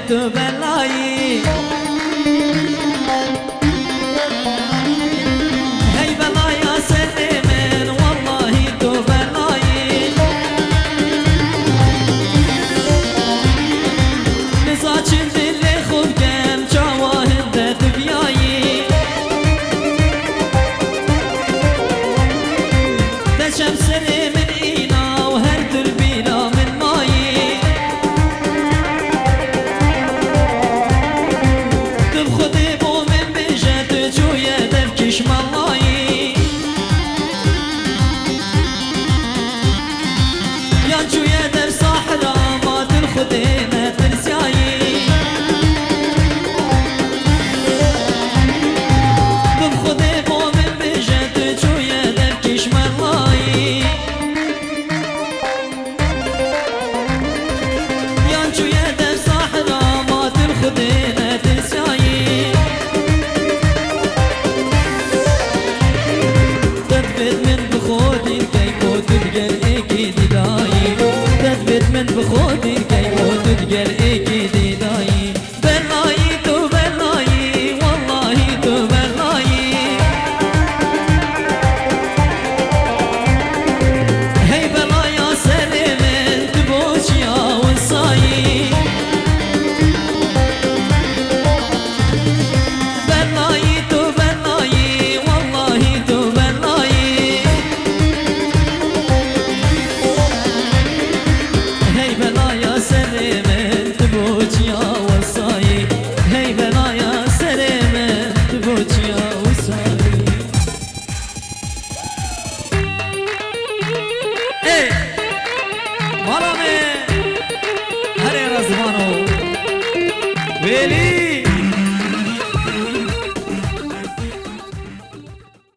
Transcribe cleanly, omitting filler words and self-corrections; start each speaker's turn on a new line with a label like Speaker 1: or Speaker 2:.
Speaker 1: تو بلایی هی بلایا سر من والله تو بلایی نزاچن دل خوب کم جواهد دبیایی دشم سر من اینا و هر دربینا من مایی دب خودی بو من بجد جویه دب کش مالایی یا جویه دب ساحرا ما دل خودی نترسیایی دب خودی بو من بجد جویه دب کش مالایی یا جویه دب ساحرا ما دل خودی نترسیایی من بخودی کی و دیگر ایکی دیدایی بلایی تو بلایی والله تو بلایی هی بلایا سر من تبوچیا و سایی بلایی تو بلایی والله تو بلایی هی بلایا سر من تبوچیا و سایی هی بلایا سر من تبوچیا و سایی ای مالا من هر رزمانو ویلی